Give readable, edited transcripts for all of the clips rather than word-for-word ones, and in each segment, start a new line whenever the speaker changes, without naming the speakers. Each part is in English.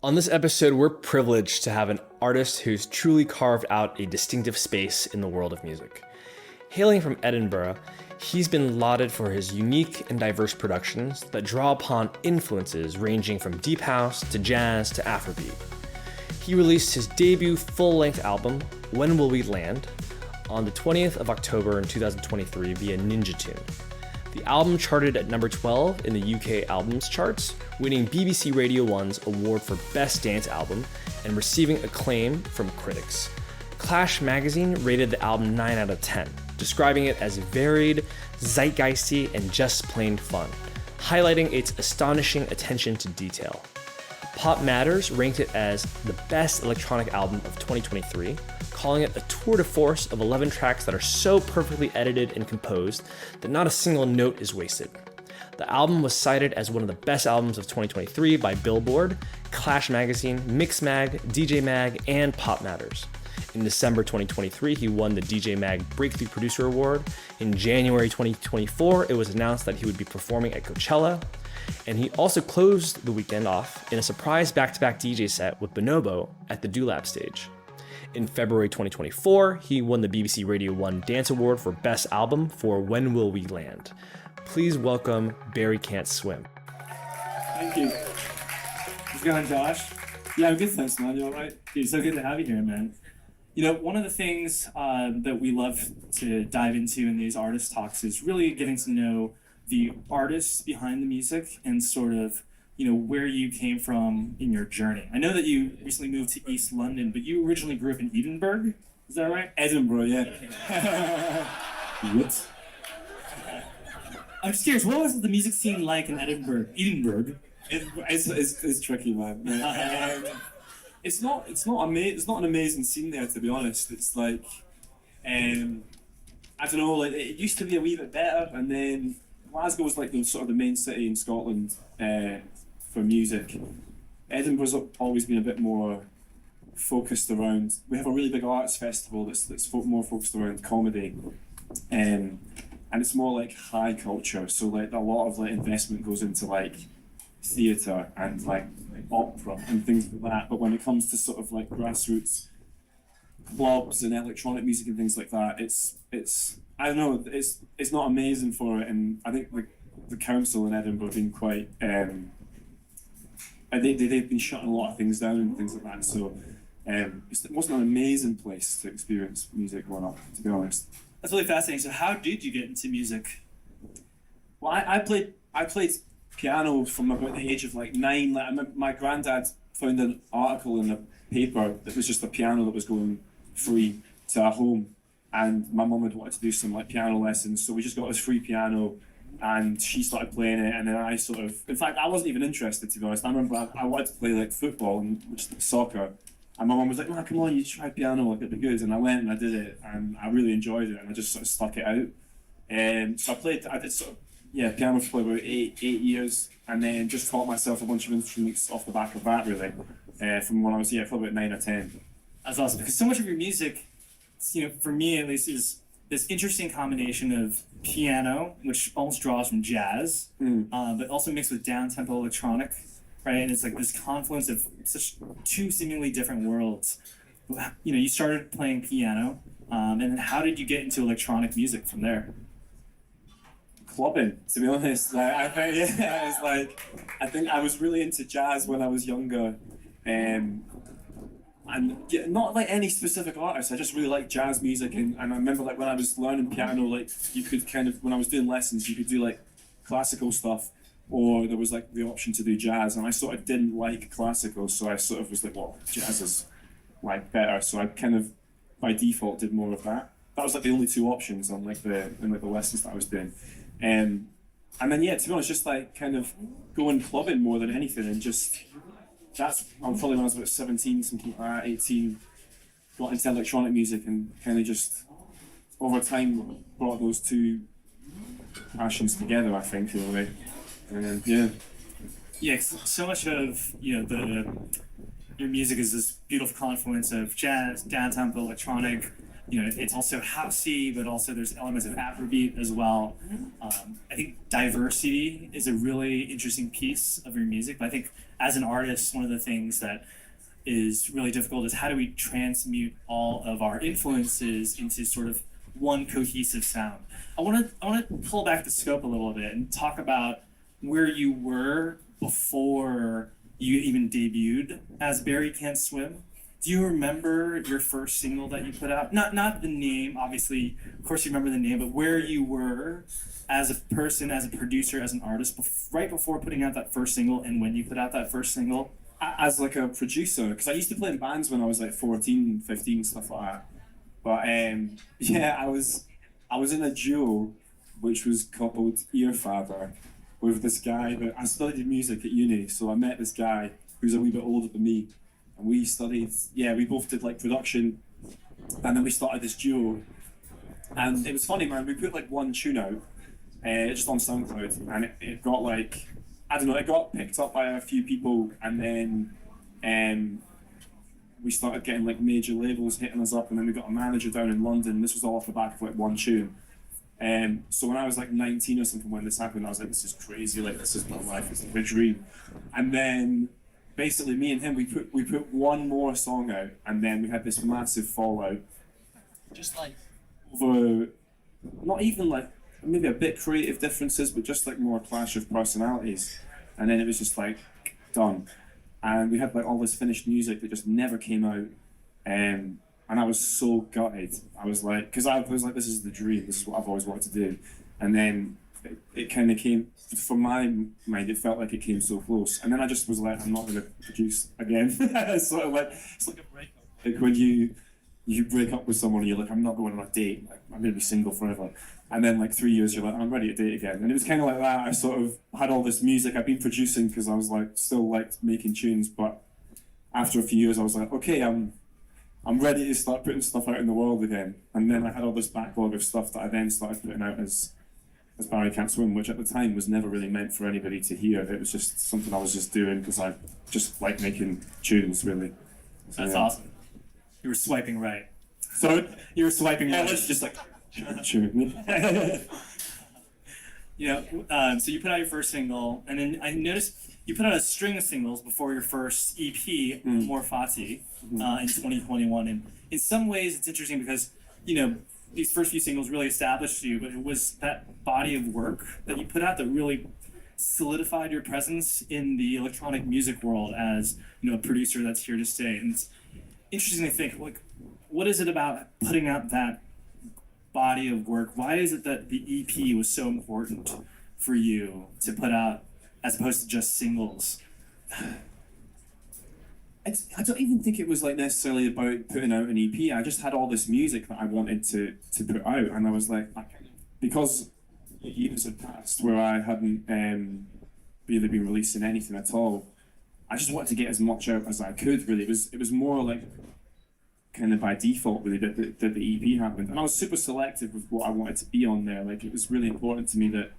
On this episode, we're privileged to have an artist who's truly carved out a distinctive space in the world of music. Hailing from Edinburgh, he's been lauded for his unique and diverse productions that draw upon influences ranging from deep house to jazz to afrobeat. He released his debut full-length album, When Will We Land, on the 20th of October in 2023 via Ninja Tune. The album charted at number 12 in the UK Albums charts, winning BBC Radio 1's award for Best Dance Album and receiving acclaim from critics. Clash magazine rated the album 9 out of 10, describing it as varied, zeitgeisty, and just plain fun, highlighting its astonishing attention to detail. PopMatters ranked it as the best electronic album of 2023, calling it a tour de force of 11 tracks that are so perfectly edited and composed that not a single note is wasted. The album was cited as one of the best albums of 2023 by Billboard, Clash Magazine, Mixmag, DJ Mag, and PopMatters. In December 2023, he won the DJ Mag Breakthrough Producer Award. In January 2024, it was announced that he would be performing at Coachella, and he also closed the weekend off in a surprise back-to-back DJ set with Bonobo at the Dulab stage. In February 2024, he won the BBC Radio 1 Dance Award for Best Album for When Will We Land. Please welcome Barry Can't Swim.
Thank you. How's it going, Josh? Yeah, I'm good, thanks, man. You all right? Dude, so good to have you here, man. You know, one of the things that we love to dive into in these artist talks is really getting to know the artists behind the music and sort of, you know, where you came from in your journey. I know that you recently moved to East London, but you originally grew up in Edinburgh. Is that right?
Edinburgh, yeah. What?
I'm just curious, what was the music scene like in Edinburgh?
It's tricky, man. It's not an amazing scene there, to be honest. It's like, I don't know, like it used to be a wee bit better, and then Glasgow was like the sort of the main city in Scotland for music. Edinburgh's always been a bit more focused around. We have a really big arts festival that's more focused around comedy, and it's more like high culture. So like a lot of like investment goes into like theatre and like opera and things like that. But when it comes to sort of like grassroots clubs and electronic music and things like that, it's I don't know, it's not amazing for it. And I think like the council in Edinburgh have been quite they've been shutting a lot of things down and things like that. So it wasn't an amazing place to experience music growing up, to be honest.
That's really fascinating. So how did you get into music?
Well, I played piano from about the age of like 9. Like my granddad found an article in the paper that was just a piano that was going free to our home, and my mum had wanted to do some like piano lessons, so we just got this free piano, and she started playing it, and then I sort of, in fact, I wasn't even interested, to be honest. I remember I wanted to play like football and which soccer, and my mum was like, "Man, come on, you try piano, like it'd be good." And I went and I did it, and I really enjoyed it, and I just sort of stuck it out. So I did sort of piano for about eight years, and then just taught myself a bunch of instruments off the back of that, really, from when I was probably about 9 or 10.
That's awesome, because so much of your music, you know, for me at least, is this interesting combination of piano, which almost draws from jazz, but also mixed with down-tempo electronic, right? And it's like this confluence of such two seemingly different worlds. You know, you started playing piano, and then how did you get into electronic music from there?
Clubbing, to be honest. I think I was really into jazz when I was younger, and not like any specific artist. I just really liked jazz music, and I remember like when I was learning piano, like you could kind of, when I was doing lessons, you could do like classical stuff, or there was like the option to do jazz, and I sort of didn't like classical, so I sort of was like, well, jazz is like better, so I kind of by default did more of that. That was like the only two options on like the lessons that I was doing. And then to be honest, just like kind of going clubbing more than anything, and just I'm probably when I was about 17, something like that, 18, got into electronic music, and kind of just over time brought those two passions together, I think, in a way. And
Yeah, so much of, you know, your music is this beautiful confluence of jazz, down-tempo, electronic, it's also housey, but also there's elements of afrobeat as well. I think diversity is a really interesting piece of your music. But I think as an artist, one of the things that is really difficult is how do we transmute all of our influences into sort of one cohesive sound. I want to pull back the scope a little bit and talk about where you were before you even debuted as Barry Can't Swim. Do you remember your first single that you put out? Not the name, obviously, of course you remember the name, but where you were as a person, as a producer, as an artist, right before putting out that first single and when you put out that first single?
As like a producer, because I used to play in bands when I was like 14, 15, stuff like that. But yeah, I was in a duo which was called Earfather with this guy that I studied music at uni, so I met this guy who's a wee bit older than me, and we studied, we both did like production, and then we started this duo. And it was funny, man, we put like one tune out, just on SoundCloud, and it got like, I don't know, it got picked up by a few people, and then we started getting like major labels hitting us up, and then we got a manager down in London. This was all off the back of like one tune. So when I was like 19 or something when this happened, I was like, this is crazy, like this is my life, it's like a dream. And then basically me and him, we put one more song out, and then we had this massive fallout. Just like over, not even like, maybe a bit creative differences, but just like more clash of personalities. And then it was just like, done. And we had like all this finished music that just never came out. And I was so gutted. I was like, because I was like, this is the dream, this is what I've always wanted to do. And then it kind of came, from my mind, it felt like it came so close. And then I just was like, I'm not going to produce again. It's sort of like, it's like a breakup. Like when you break up with someone and you're like, I'm not going on a date, like, I'm going to be single forever. And then like 3 years, you're like, I'm ready to date again. And it was kind of like that. I sort of had all this music I've been producing because I was like, still liked making tunes. But after a few years, I was like, okay, I'm ready to start putting stuff out in the world again. And then I had all this backlog of stuff that I then started putting out as Barry Can't Swim, which at the time was never really meant for anybody to hear. It was just something I was just doing because I just like making tunes, really. So,
That's awesome. You were swiping right.
So
You were swiping right.
it's just like, tune.
So you put out your first single, and then I noticed you put out a string of singles before your first EP, More Fati, in 2021. And in some ways, it's interesting because, these first few singles really established you, but it was that body of work that you put out that really solidified your presence in the electronic music world as, a producer that's here to stay. And it's interesting to think, like, what is it about putting out that body of work? Why is it that the EP was so important for you to put out as opposed to just singles?
I don't even think it was like necessarily about putting out an EP. I just had all this music that I wanted to put out, and I was like, because years had passed where I hadn't really been releasing anything at all, I just wanted to get as much out as I could. Really, it was more like kind of by default really that the EP happened, and I was super selective with what I wanted to be on there. Like it was really important to me that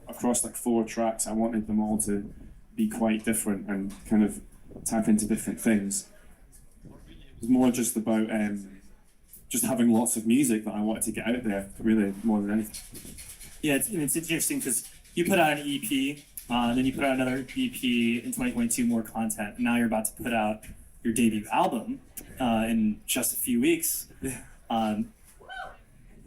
across like 4 tracks, I wanted them all to be quite different and kind of tap into different things. It was more just about just having lots of music that I wanted to get out there, really, more than anything.
Yeah, it's interesting because you put out an EP, then you put out another EP in 2022, more content, and now you're about to put out your debut album in just a few weeks.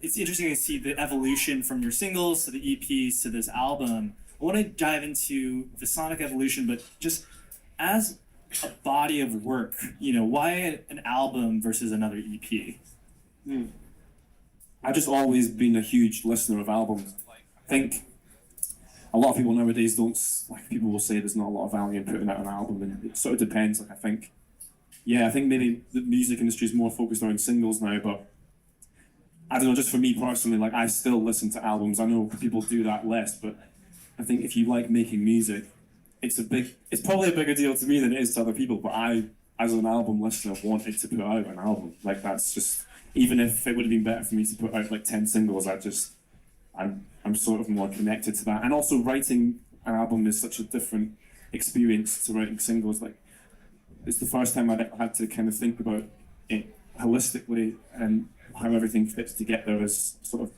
It's interesting to see the evolution from your singles to the EPs to this album. I want to dive into the sonic evolution, but just as a body of work, why an album versus another EP?
I've just always been a huge listener of albums. I think a lot of people nowadays don't, like, people will say there's not a lot of value in putting out an album, and it sort of depends. Like, I think maybe the music industry is more focused around singles now, but I don't know, just for me personally, like, I still listen to albums. I know people do that less, but I think if you like making music, it's probably a bigger deal to me than it is to other people, but I, as an album listener, wanted to put out an album. Like, that's just, even if it would have been better for me to put out like 10 singles, I'm sort of more connected to that. And also writing an album is such a different experience to writing singles. Like, it's the first time I'd ever had to kind of think about it holistically and how everything fits together as sort of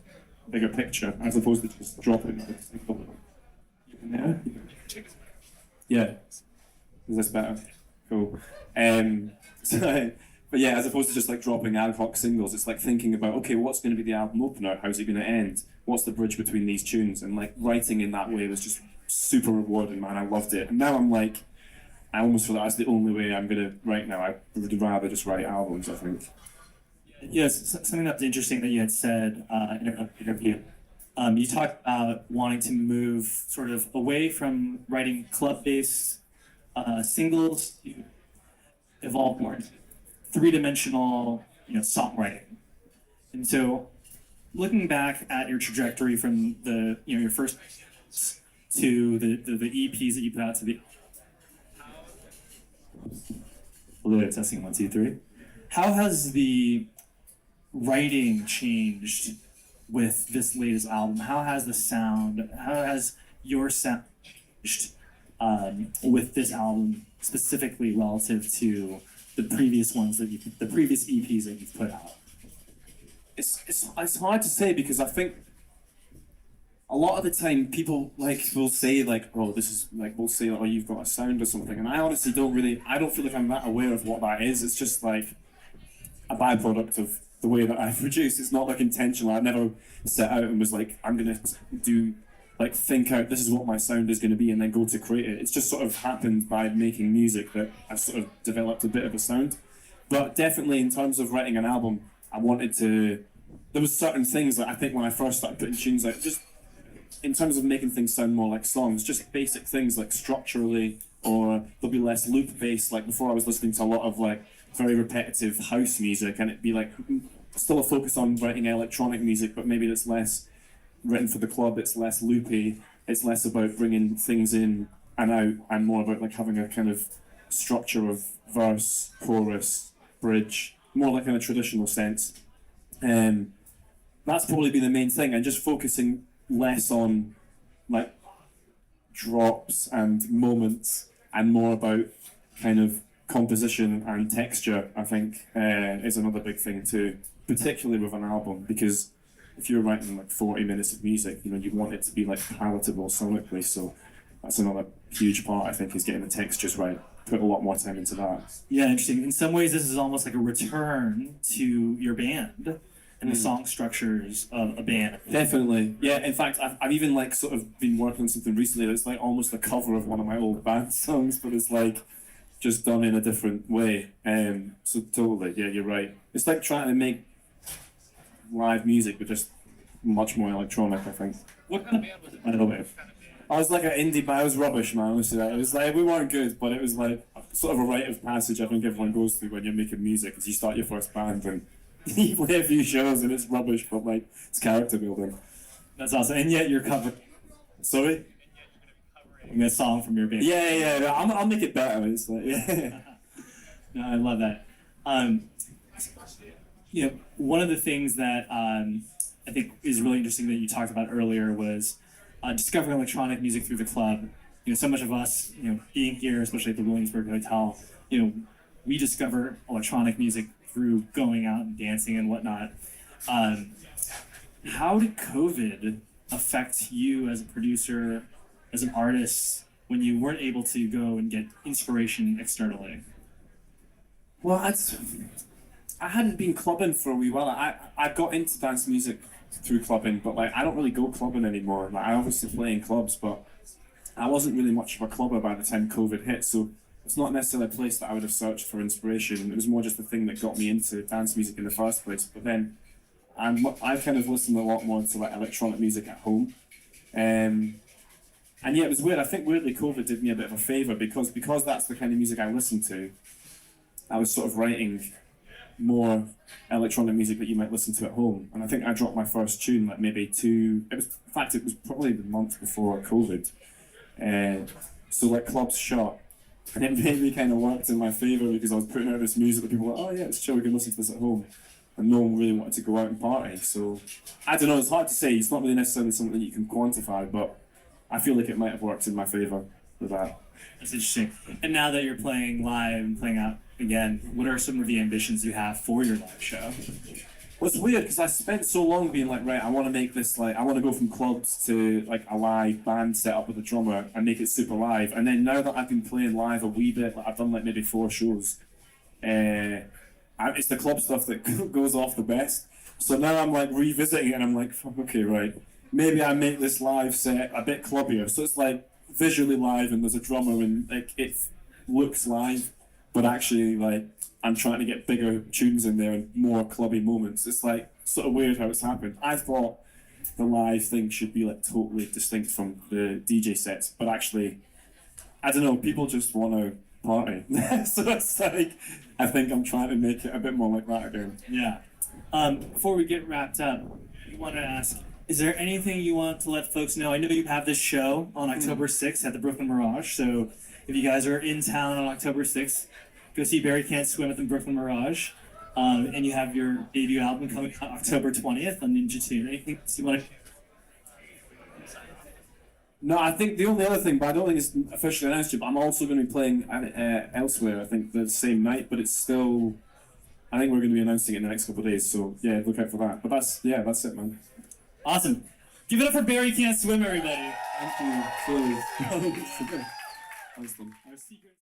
bigger picture, as opposed to just dropping a single. Yeah. Yeah. Is this better? Cool. So, but yeah, as opposed to just like dropping ad hoc singles, it's like thinking about, okay, what's going to be the album opener? How's it going to end? What's the bridge between these tunes? And like writing in that way was just super rewarding, man. I loved it. And now I'm like, I almost feel like that's the only way I'm going to write now. I would rather just write albums, I think.
Yes, something that's interesting that you had said in an interview. You talked about wanting to move sort of away from writing club-based singles to evolve more into three-dimensional, songwriting. And so, looking back at your trajectory from the your first to the EPs that you put out to the testing 1 2 3. How has the writing changed with this latest album? How has the sound? How has your sound changed with this album specifically relative to the previous ones the previous EPs that you've put out?
It's hard to say because I think a lot of the time people will say oh, this is we'll say, oh, you've got a sound or something, and I honestly I don't feel like I'm that aware of what that is. It's just like a byproduct of the way that I produce. It's not like intentional. I never set out and was like, I'm gonna do think out this is what my sound is gonna be and then go to create it. It's just sort of happened by making music that I've sort of developed a bit of a sound. But definitely in terms of writing an album, there was certain things that I think when I first started putting tunes out, just in terms of making things sound more like songs, just basic things like structurally, or there'll be less loop bass. Like before I was listening to a lot of very repetitive house music, and it'd be still a focus on writing electronic music, but maybe it's less written for the club, it's less loopy, it's less about bringing things in and out, and more about having a kind of structure of verse, chorus, bridge, more like in a traditional sense. That's probably been the main thing, and just focusing less on drops and moments and more about kind of composition and texture, I think, is another big thing too, particularly with an album, because if you're writing 40 minutes of music, you want it to be palatable sonically, so that's another huge part, I think, is getting the textures right. Put a lot more time into that.
Yeah, interesting. In some ways, this is almost like a return to your band and the song structures of a band.
Definitely. Yeah, in fact, I've even sort of been working on something recently that's almost a cover of one of my old band songs, but it's just done in a different way. So totally, yeah, you're right. It's like trying to make live music, but just much more electronic, I think.
What kind of band was it?
I don't know. I was an indie band. I was rubbish, man. Honestly, it was we weren't good, but it was sort of a rite of passage I think everyone goes through when you're making music, is you start your first band and you play a few shows and it's rubbish, but it's character building.
That's awesome. And yet you're covering.
Sorry?
A song from your band.
Yeah. No, I'll make it better. It's yeah.
No, I love that. One of the things that I think is really interesting that you talked about earlier was discovering electronic music through the club. So much of us, being here, especially at the Williamsburg Hotel, we discover electronic music through going out and dancing and whatnot. How did COVID affect you as a producer, as an artist, when you weren't able to go and get inspiration externally?
Well, I hadn't been clubbing for a wee while. I got into dance music through clubbing, but I don't really go clubbing anymore. I obviously play in clubs, but I wasn't really much of a clubber by the time COVID hit, so it's not necessarily a place that I would have searched for inspiration. It was more just the thing that got me into dance music in the first place. But then I've kind of listened a lot more to electronic music at home. And yeah, it was weird. I think weirdly COVID did me a bit of a favour because that's the kind of music I listened to. I was sort of writing more electronic music that you might listen to at home. And I think I dropped my first tune maybe in fact it was probably the month before COVID. So clubs shut. And it maybe kind of worked in my favour because I was putting out this music that people were like, oh yeah, it's chill, we can listen to this at home. And no one really wanted to go out and party. So I don't know, it's hard to say. It's not really necessarily something that you can quantify, but I feel like it might have worked in my favour with that.
That's interesting. And now that you're playing live and playing out again, what are some of the ambitions you have for your live show?
Well, it's weird because I spent so long being like, right, I want to make this like, I want to go from clubs to like a live band set up with a drummer and make it super live. And then now that I've been playing live a wee bit, like I've done like maybe 4 shows, it's the club stuff that goes off the best. So now I'm like revisiting it and I'm like, fuck, okay, right, maybe I make this live set a bit clubbier. So it's like visually live and there's a drummer and like it looks live, but actually like I'm trying to get bigger tunes in there and more clubby moments. It's like sort of weird how it's happened. I thought the live thing should be like totally distinct from the DJ sets, but actually, I don't know, people just want to party. So it's like, I think I'm trying to make it a bit more like that again.
Yeah. Before we get wrapped up, we want to ask, is there anything you want to let folks know? I know you have this show on October 6th at the Brooklyn Mirage, so if you guys are in town on October 6th, go see Barry Can't Swim at the Brooklyn Mirage. And you have your debut album coming out October 20th on Ninja Tune. Anything else you want to...
No, I think the only other thing, but I don't think it's officially announced yet, but I'm also going to be playing elsewhere, I think, the same night, but it's still... I think we're going to be announcing it in the next couple of days, so yeah, look out for that. But that's it, man.
Awesome. Give it up for Barry Can't Swim, everybody.
Thank you. Our secret